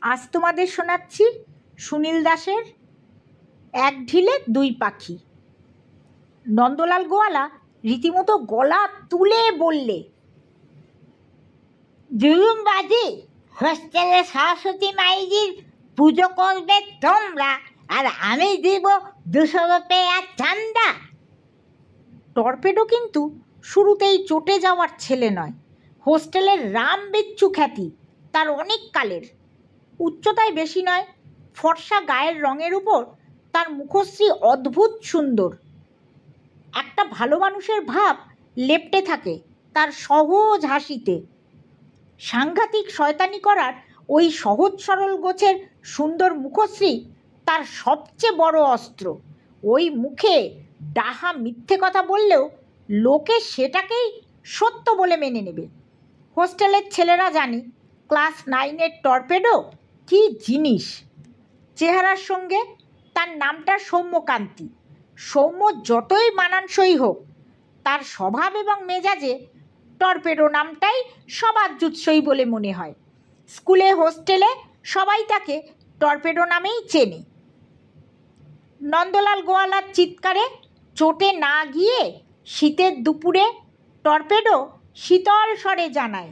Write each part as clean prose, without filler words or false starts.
আজ তোমাদের শোনাচ্ছি সুনীল দাসের এক ঢিলে দুই পাখি। নন্দলাল গোয়ালা রীতিমতো গলা তুলে বললে, জুলুম বাজি হোস্টেলে সরস্বতী মাইজির পুজো করবে তোমরা, আর আমি দিব 200 রুপিয়া চান্দা। টর্পেডো কিন্তু শুরুতেই চটে যাওয়ার ছেলে নয়। হোস্টেলের রাম বিচ্ছু খ্যাতি তার অনেক কালের। উচ্চতায় বেশি নয়, ফর্সা গায়ের রঙের উপর তার মুখশ্রী অদ্ভুত সুন্দর। একটা ভালো মানুষের ভাব লেপ্টে থাকে তার সহজ হাসিতে। সাংঘাতিক শয়তানি করার ওই সহজ সরল গোছের সুন্দর মুখশ্রী তার সবচেয়ে বড় অস্ত্র। ওই মুখে ডাহা মিথ্যে কথা বললেও লোকে সেটাকেই সত্য বলে মেনে নেবে। হোস্টেলের ছেলেরা জানি ক্লাস 9-এর টর্পেডো কী জিনিস। চেহারার সঙ্গে তার নামটা সৌম্যকান্তি। সৌম্য যতই মানানসই হোক, তার স্বভাব এবং মেজাজে টর্পেডো নামটাই সবার জুৎসই বলে মনে হয়। স্কুলে হোস্টেলে সবাই তাকে টর্পেডো নামেই চেনে। নন্দলাল গোয়ালার চিৎকারে চোটে না গিয়ে শীতের দুপুরে টর্পেডো শীতল স্বরে জানায়,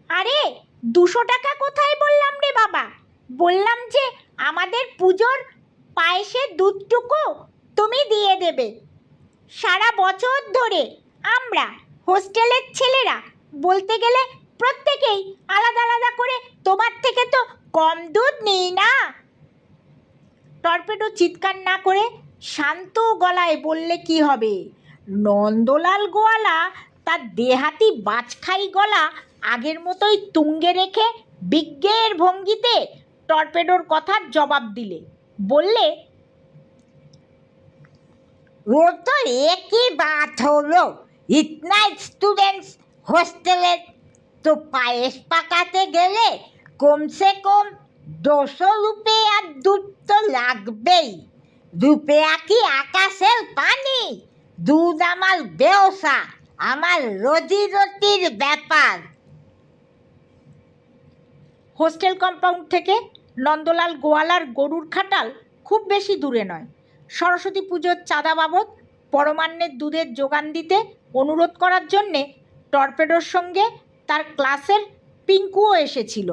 আরে 200 টাকা কোথায় বললাম রে বাবা? বললাম যে আমাদের পুজোর পায়েসের দুধটুকু তুমি দিয়ে দেবে। সারা বছর ধরে আমরা হোস্টেলের ছেলেরা বলতে গেলে প্রত্যেকেই আলাদা আলাদা করে তোমার থেকে তো কম দুধ নিই না। টর্পেডো চিৎকার না করে শান্ত গলায় বললে কি হবে? নন্দলাল গোয়ালা তার দেহাতি বাজখাই গলা আগের মতোই তুঙ্গে রেখে বিজ্ঞের ভঙ্গিতে টর্পেডোর কথার জবাব দিলে। বললে, ও তো একই বাত হলো, ইতনা স্টুডেন্টস হোস্টেলে তো পায়েস পাকাতে গেলে কমসে কম 200 রুপিয়ার দুধ তো লাগবেই। রুপিয়া কি আকাশের পানি? দুধ আমার ব্যবসা, আমার রোজি রুটির ব্যাপার। হোস্টেল কম্পাউন্ড থেকে নন্দলাল গোয়ালার গরুর খাটাল খুব বেশি দূরে নয়। সরস্বতী পুজোর চাঁদা বাবদ পরমান্নের দুধের যোগান দিতে অনুরোধ করার জন্যে টর্পেডোর সঙ্গে তার ক্লাসের পিঙ্কুও এসেছিল।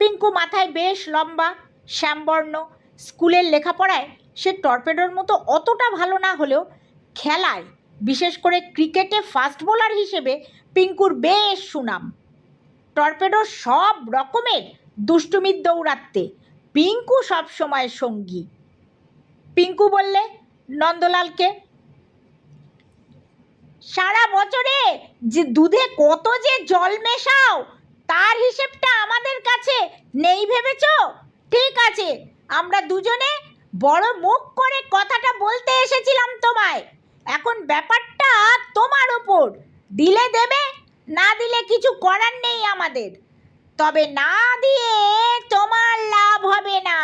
পিঙ্কু মাথায় বেশ লম্বা, শ্যামবর্ণ। স্কুলের লেখাপড়ায় সে টর্পেডোর মতো অতটা ভালো না হলেও খেলায়, বিশেষ করে ক্রিকেটে ফাস্ট বোলার হিসেবে পিঙ্কুর বেশ সুনাম। টর্পেডোর সব রকমের দুষ্টুমির দৌড়াতে পিঙ্কু সবসময় সঙ্গী। পিঙ্কু বললে নন্দলালকে, সারা বছরে যে দুধে কত যে জল মেশাও তার হিসেবটা আমাদের কাছে নেই ভেবেছ? ঠিক আছে, আমরা দুজনে বড় মুখ করে কথাটা বলতে এসেছিলাম তোমায়। এখন ব্যাপারটা তোমার ওপর, দিলে দেবে, না দিলে কিছু করার নেই আমাদের। তবে না দিয়ে তোমার লাভ হবে না,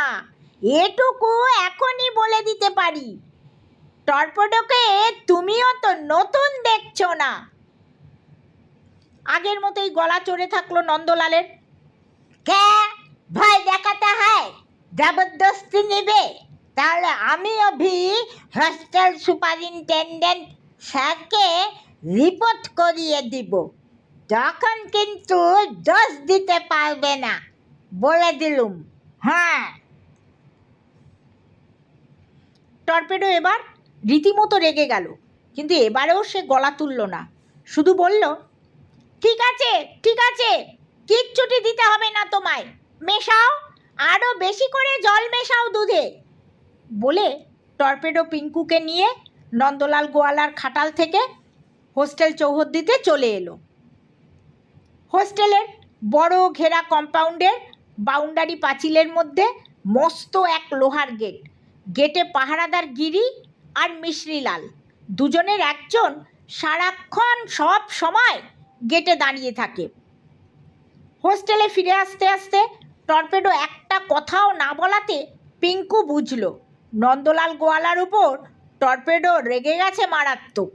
এটুকু এখনই বলে দিতে পারি। টর্পেডোকে তুমিও তো নতুন দেখছো না। আগের মতোই গলা চড়ে থাকলো নন্দলালের। কে ভয় দেখাতে হয়? জবরদস্তি নিবে? তাহলে আমিও হোস্টেল সুপারিনটেন্ডেন্ট স্যারকে রিপোর্ট করিয়ে দিব। তখন কিন্তু দোষ দিতে পারবে না, বলে দিলুম। হ্যাঁ। টর্পেডো এবার রীতিমতো রেগে গেল, কিন্তু এবারেও সে গলা তুলল না। শুধু বলল, ঠিক আছে ঠিক আছে, কিচ্ছুটি দিতে হবে না তোমায়। মেশাও, আরও বেশি করে জল মেশাও দুধে। বলে টর্পেডো পিঙ্কুকে নিয়ে নন্দলাল গোয়ালার খাটাল থেকে হোস্টেল চৌহদ্দিতে চলে এলো। হোস্টেলের বড় ঘেরা কম্পাউন্ডের বাউন্ডারি পাঁচিলের মধ্যে মস্ত এক লোহার গেট। গেটে পাহারাদার গিরি আর মিশ্রিলাল, দুজনের একজন সারাক্ষণ সব সময় গেটে দাঁড়িয়ে থাকে। হোস্টেলে ফিরে আসতে আসতে টর্পেডো একটা কথাও না বলাতে পিঙ্কু বুঝল নন্দলাল গোয়ালার উপর টর্পেডো রেগে গেছে মারাত্মক।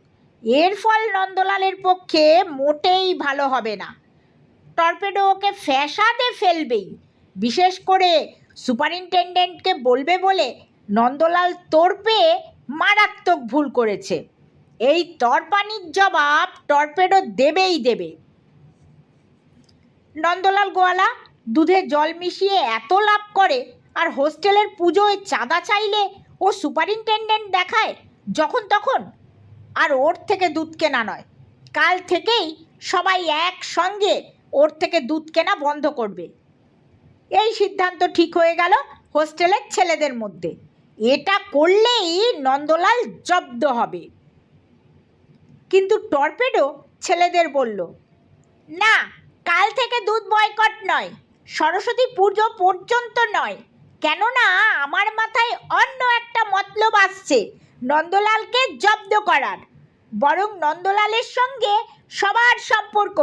এর ফল নন্দলালের পক্ষে মোটেই ভালো হবে না। টর্পেডো ওকে ফ্যাসাদে ফেলবেই। বিশেষ করে সুপারিনটেনডেন্টকে বলবে বলে নন্দলাল তোর পেয়ে মারাত্মক ভুল করেছে। এই তরপানির জবাব টর্পেডো দেবেই দেবে। নন্দলাল গোয়ালা দুধে জল মিশিয়ে এত লাভ করে, আর হোস্টেলের পুজোয় চাঁদা চাইলে ও সুপারিনটেনডেন্ট দেখায় যখন তখন, আর ওর থেকে দুধ কেনা নয়। কাল থেকেই সবাই একসঙ্গে ওর থেকে দুধ কেনা বন্ধ করবে। এই সিদ্ধান্ত ঠিক হয়ে গেল হোস্টেলের ছেলেদের মধ্যে। এটা করলেই নন্দলাল জব্দ হবে। কিন্তু টর্পেডো ছেলেদের বলল, না, কাল থেকে দুধ বয়কট নয়, সরস্বতী পুজো পর্যন্ত নয়। কেননা আমার মাথায় অন্য একটা মতলব আসছে নন্দলালকে জব্দ করার। বরং নন্দলালের সঙ্গে সবার সম্পর্ক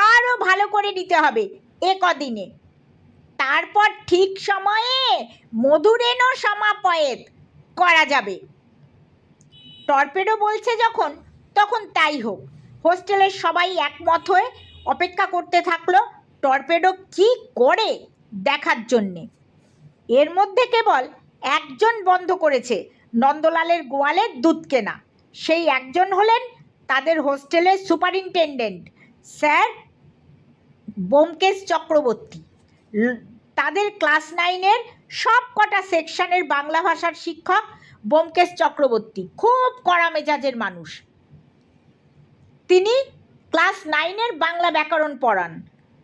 আরও ভালো করে নিতে হবে এ কদিনে। তারপর ঠিক সময়ে মধুরেণ সমাপয়েত করা যাবে। টর্পেডো বলছে যখন, তখন তাই হোক। হোস্টেলের সবাই একমত হয়ে অপেক্ষা করতে থাকলো টর্পেডো কি করে দেখার জন্যে। এর মধ্যে কেবল একজন বন্ধ করেছে নন্দলালের গোয়ালের দুধ কেনা। সেই একজন হলেন তাদের হোস্টেলের সুপারিনটেনডেন্ট স্যার ব্যোমকেশ চক্রবর্তী। তাদের ক্লাস 9-এর সব কটা সেকশনের বাংলা ভাষার শিক্ষক ব্যোমকেশ চক্রবর্তী খুব কড়া মেজাজের মানুষ। তিনি ক্লাস 9-এর বাংলা ব্যাকরণ পড়ান।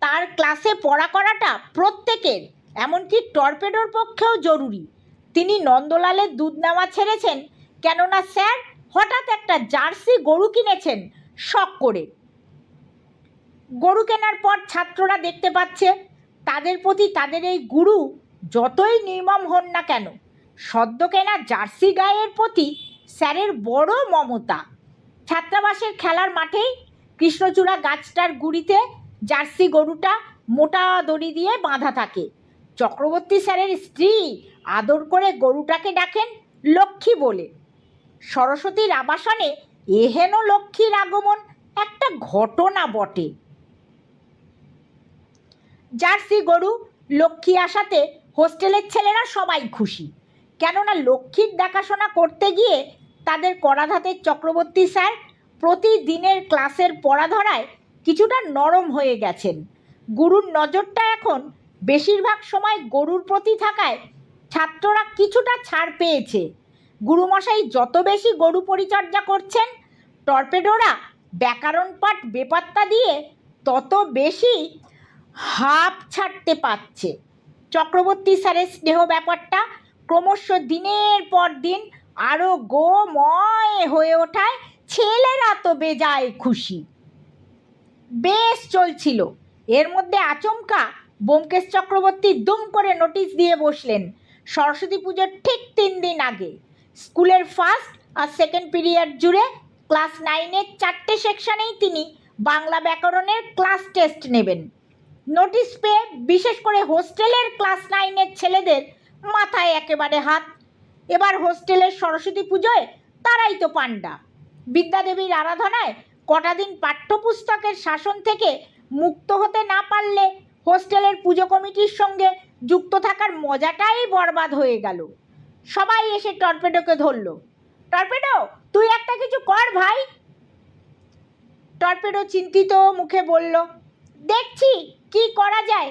তার ক্লাসে পড়া করাটা প্রত্যেকের, এমনকি টর্পেডোর পক্ষেও জরুরি। তিনি নন্দলালের দুধ নেওয়া ছেড়েছেন কেননা স্যার হঠাৎ একটা জার্সি গরু কিনেছেন শখ করে। গরু কেনার পর ছাত্ররা দেখতে পাচ্ছে তাদের প্রতি তাদের এই গুরু যতই নির্মম হন না কেন, সদ্য কেনা জার্সি গায়ের প্রতি স্যারের বড় মমতা। ছাত্রাবাসের খেলার মাঠেই কৃষ্ণচূড়া গাছটার গুড়িতে জার্সি গরুটা মোটা দড়ি দিয়ে বাঁধা থাকে। চক্রবর্তী স্যারের স্ত্রী আদর করে গরুটাকে ডাকেন লক্ষ্মী বলে। সরস্বতীর আবাসনে এহেন লক্ষ্মীর আগমন একটা ঘটনা বটে। জার্সি গরু লক্ষ্মী আসাতে হোস্টেলের ছেলেরা সবাই খুশি। কেননা লক্ষ্মীর দেখাশোনা করতে গিয়ে তাদের করাধাতের চক্রবর্তী স্যার প্রতিদিনের ক্লাসের পড়াধরায় কিছুটা নরম হয়ে গেছেন। গুরুর নজরটা এখন বেশিরভাগ সময় গরুর প্রতি থাকায় ছাত্ররা কিছুটা ছাড় পেয়েছে। গুরুমশাই যত বেশি গরু পরিচর্যা করছেন, টর্পেডোরা ব্যাকরণ পাঠ বেপাত্তা দিয়ে তত বেশি হাঁপ ছাড়তে পারছে। চক্রবর্তী স্যারের স্নেহ ব্যাপারটা ক্রমশ দিনের পর দিন আরও গোময় হয়ে ওঠায় ছেলেরা তো বেজায় খুশি। বেশ চলছিল। এর মধ্যে আচমকা ব্যোমকেশ চক্রবর্তী দুম করে নোটিশ দিয়ে বসলেন সরস্বতী পুজোর ঠিক 3 দিন আগে স্কুলের ফার্স্ট আর সেকেন্ড পিরিয়ড জুড়ে ক্লাস 9-এর 4টে সেকশনেই তিনি বাংলা ব্যাকরণের ক্লাস টেস্ট নেবেন। নোটিশ পেয়ে বিশেষ করে হোস্টেলের ক্লাস 9-এর ছেলেদের মাথায় একেবারে হাত। এবার হোস্টেলের সরস্বতী পুজোয় তারাই তো পাণ্ডা। বিদ্যাদেবীর আরাধনায় কটা দিন পাঠ্যপুস্তকের শাসন থেকে মুক্ত হতে না পারলে হোস্টেলের পুজো কমিটির সঙ্গে যুক্ত থাকার মজাটাই বরবাদ হয়ে গেল। সবাই এসে টর্পেডোকে ধরল। টর্পেডো, তুই একটা কিছু কর ভাই। টর্পেডো চিন্তিত মুখে বলল, দেখছি কি করা যায়।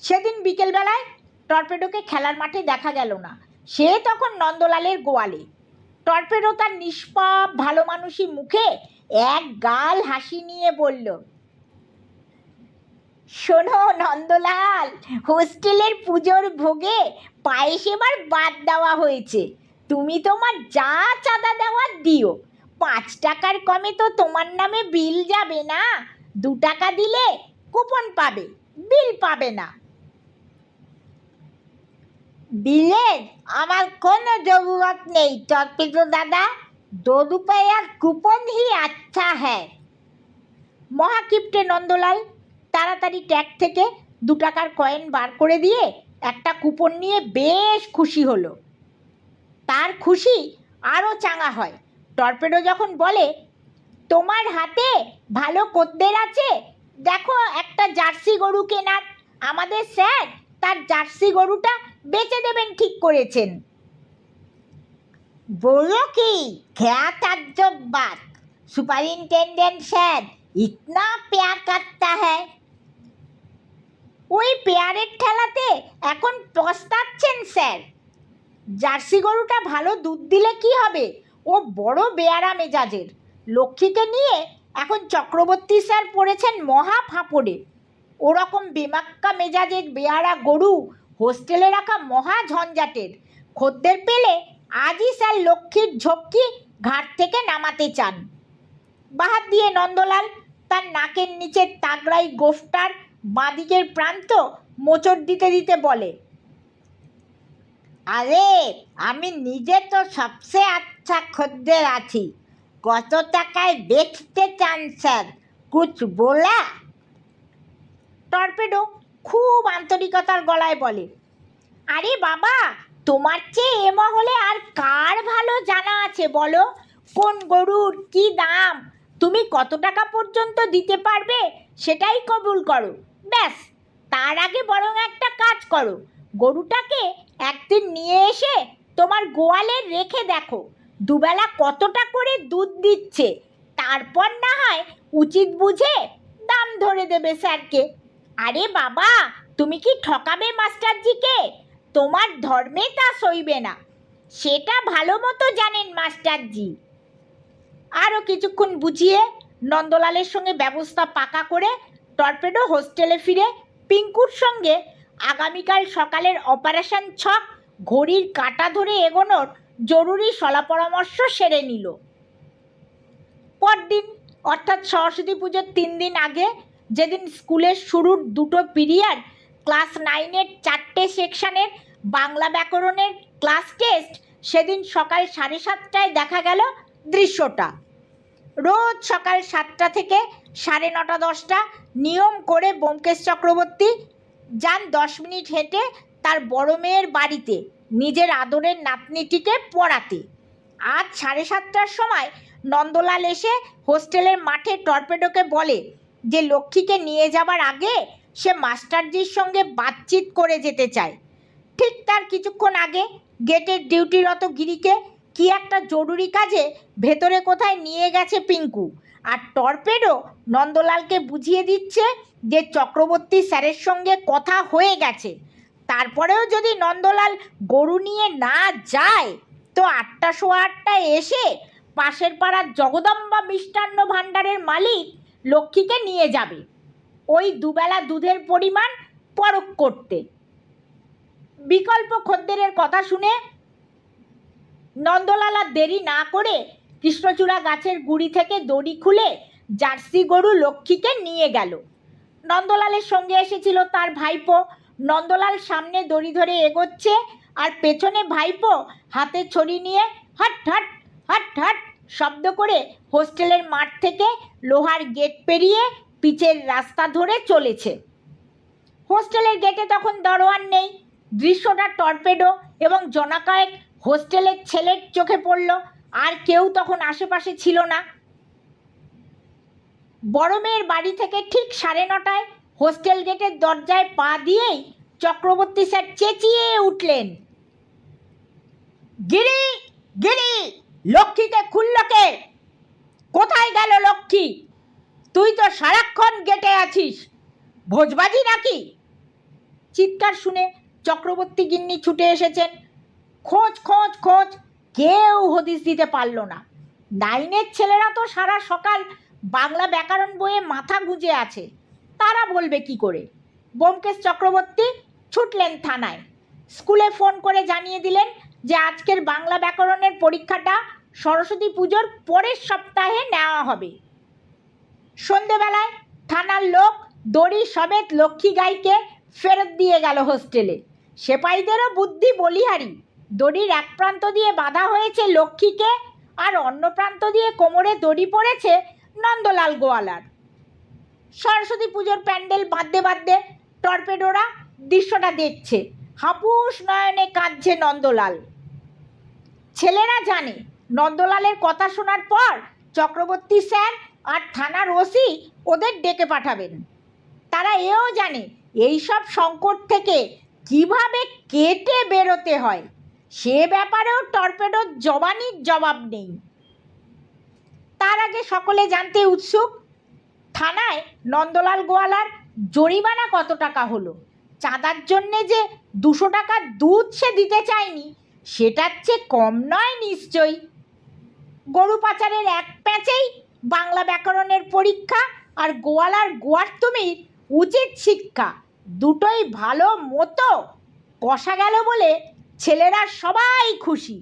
সেদিন বিকেলবেলায় টর্পেডোকে খেলার মাঠে দেখা গেল না। সে তখন নন্দলালের গোয়ালে। টর্পেডো তার নিষ্পাপ ভালো মানুষী মুখে এক গাল হাসি নিয়ে বলল, শোনো নন্দলাল, হোস্টেলের পুজোর ভোগে পায়েস এবার বাদ দেওয়া হয়েছে। তুমি তোমার যা চাঁদা দেওয়ার দিও। 5 টাকার কমে তো তোমার নামে বিল যাবে না। 2 টাকা দিলে কুপন পাবে, বিল পাবে না। বিলের আমার কোনো জরুরত নেই টর্পেডো দাদা। 2 रुपया কুপন হি আচ্ছা হ্যাঁ। মহাকিপ্টে নন্দলাল তাড়াতাড়ি ট্যাগ থেকে 2 টাকার কয়েন বার করে দিয়ে একটা কুপন নিয়ে বেশ খুশি হলো। তার খুশি আরও চাঙা হয় টর্পেডো যখন বলে, তোমার হাতে ভালো খদ্দের আছে, দেখো একটা জার্সি গরু কেনার। আমাদের স্যার তার জার্সি গরুটা বেচে দেবেন ঠিক করেছেন। बोलो कि क्या ताज्जुब बात, सुपरिंटेंडेंट सर इतना प्यार करता है। ওই পেয়ারের ঠেলাতে এখন পস্তাচ্ছেন স্যার। জার্সি গরুটা ভালো দুধ দিলে কি হবে, ও বড় বেয়ারা মেজাজের। লক্ষ্মীকে নিয়ে এখন চক্রবর্তী স্যার পড়েছেন মহা ফাঁপড়ে। ওরকম বেমাক্কা মেজাজের বেয়ারা গরু হোস্টেলে রাখা মহা ঝঞ্ঝাটের। খদ্দের পেলে আজই স্যার লক্ষ্মীর ঝক্কি ঘাট থেকে নামাতে চান। বাহাত দিয়ে নন্দলাল তার নাকের নিচের তাগড়াই গোফটার বাঁদিকের প্রান্ত মোচড় দিতে দিতে বলে, আরে আমি নিজে তো সবচেয়ে আচ্ছা খদ্দের আছি, কত টাকায় বেচতে চান স্যার, কুছ বলা? টর্পেডো খুব আন্তরিকতার গলায় বলে, আরে বাবা, তোমার চেয়ে এ মহলে আর কার ভালো জানা আছে বলো? কোন গরুর কি দাম, তুমি কত টাকা পর্যন্ত দিতে পারবে সেটাই কবুল করো। ব্যাস, তার আগে বরং একটা কাজ করো, গরুটাকে একদিন নিয়ে এসে তোমার গোয়ালে রেখে দেখো দুবেলা কতটা করে দুধ দিচ্ছে, তারপর না হয় উচিত বুঝে দাম ধরে দেবে স্যারকে। আরে বাবা, তুমি কি ঠকাবে মাস্টারজিকে? তোমার ধর্মে তা সইবে না, সেটা ভালো মতো জানেন মাস্টারজি। আরও কিছুক্ষণ বুঝিয়ে নন্দলালের সঙ্গে ব্যবস্থা পাকা করে টর্পেডো হোস্টেলে ফিরে পিঙ্কুর সঙ্গে আগামীকাল সকালের অপারেশন ছক ঘড়ির কাঁটা ধরে এগোনোর জরুরি শলাপরামর্শ সেরে নিল। পরদিন অর্থাৎ সরস্বতী পুজোর 3 দিন আগে, যেদিন স্কুলের শুরুর 2টো পিরিয়ড, ক্লাস 9-এর 4টে সেকশনের বাংলা ব্যাকরণের ক্লাস টেস্ট, সেদিন সকাল 7:30টায় দেখা গেল দৃশ্যটা। রোজ সকাল 7টা থেকে 9:30-10টা নিয়ম করে ব্যোমকেশ চক্রবর্তী যান 10 মিনিট হেঁটে তার বড় মেয়ের বাড়িতে নিজের আদরের নাতনিটিকে পড়াতে। আজ 7:30টার সময় নন্দলাল এসে হোস্টেলের মাঠে টর্পেডোকে বলে যে লক্ষ্মীকে নিয়ে যাবার আগে সে মাস্টারজির সঙ্গে বাতচিত করে যেতে চায়। ঠিক তার কিছুক্ষণ আগে গেটের ডিউটিরত গিরিকে কি একটা জরুরি কাজে ভেতরে কোথায় নিয়ে গেছে পিঙ্কু, আর টর্পেডো নন্দলালকে বুঝিয়ে দিচ্ছে যে চক্রবর্তী স্যারের সঙ্গে কথা হয়ে গেছে। তারপরেও যদি নন্দলাল গরু নিয়ে না যায় তো 8:15 এসে পাশের পাড়ার জগদম্বা মিষ্টান্ন ভাণ্ডারের মালিক লক্ষ্মীকে নিয়ে যাবে ওই দুবেলা দুধের পরিমাণ পরখ করতে। বিকল্প খদ্দেরের কথা শুনে নন্দলাল আর দেরি না করে কৃষ্ণচূড়া গাছের গুড়ি থেকে দড়ি খুলে জার্সি গরু লক্ষ্মীকে নিয়ে গেল। নন্দলালের সঙ্গে এসেছিল তার ভাইপো। নন্দলাল সামনে দড়ি ধরে এগোচ্ছে আর পেছনে ভাইপো হাতে ছড়ি নিয়ে হট হট হট হট শব্দ করে হোস্টেলের মাঠ থেকে লোহার গেট পেরিয়ে পিচের রাস্তা ধরে চলেছে। হোস্টেলের গেটে তখন দরোয়ান নেই। দৃশ্যটা টর্পেডো এবং জনাকয়েক হোস্টেলের ছেলের চোখে পড়ল, আর কেউ তখন আশেপাশে ছিল না। বড় মেয়ের বাড়ি থেকে ঠিক 9:30টায় হোস্টেল গেটের দরজায় পা দিয়েই চক্রবর্তী স্যার চেঁচিয়ে উঠলেন, গিরি গিরি, লক্ষ্মীকে খুলল কে? কোথায় গেল লক্ষ্মী? তুই তো সারাক্ষণ গেটে আছিস, ভোজবাজি নাকি? চিৎকার শুনে চক্রবর্তী গিন্নি ছুটে এসেছেন। খোঁজ খোঁজ খোঁজ, কেউ হদিস দিতে পারল না। 9-এর ছেলেরা তো সারা সকাল বাংলা ব্যাকরণ বইয়ে মাথা গুঁজে আছে, তারা বলবে কি করে? ব্যোমকেশ চক্রবর্তী ছুটলেন থানায়। স্কুলে ফোন করে জানিয়ে দিলেন যে আজকের বাংলা ব্যাকরণের পরীক্ষাটা সরস্বতী পুজোর পরের সপ্তাহে নেওয়া হবে। সন্ধেবেলায় থানার লোক দড়ি সমেত লক্ষ্মী গাইকে ফেরত দিয়ে গেল হোস্টেলে। সেপাইদেরও বুদ্ধি বলিহারি। দড়ির এক প্রান্ত দিয়ে বাঁধা হয়েছে লক্ষ্মীকে, আর অন্য প্রান্ত দিয়ে কোমরে দড়ি পড়েছে নন্দলাল গোয়ালার। সরস্বতী পুজোর প্যান্ডেল বাঁধতে বাঁধতে টর্পেডোরা দৃশ্যটা দেখছে। হাপুস নয়নে কাঁদছে নন্দলাল। ছেলেরা জানে নন্দলালের কথা শোনার পর চক্রবর্তী স্যার আর থানার ওসি ওদের ডেকে পাঠাবেন। তারা এও জানে এইসব সংকট থেকে কিভাবে কেটে বেরোতে হয় সে ব্যাপারেও টর্পেডোর জবানির জবাব নেই। তার আগে সকলে জানতে উৎসুক, থানায় নন্দলাল গোয়ালার জরিমানা কত টাকা হলো? চাঁদার জন্যে যে 200 টাকার দুধ সে দিতে চায়নি, সেটার চেয়ে কম নয় নিশ্চয়ই। গরু পাচারের এক প্যাঁচেই বাংলা ব্যাকরণের পরীক্ষা আর গোয়ালার গোয়ার্তুমির উচিত শিক্ষা দুটোই ভালো মতো কষা গেল বলে ছেলেরা সবাই খুশি।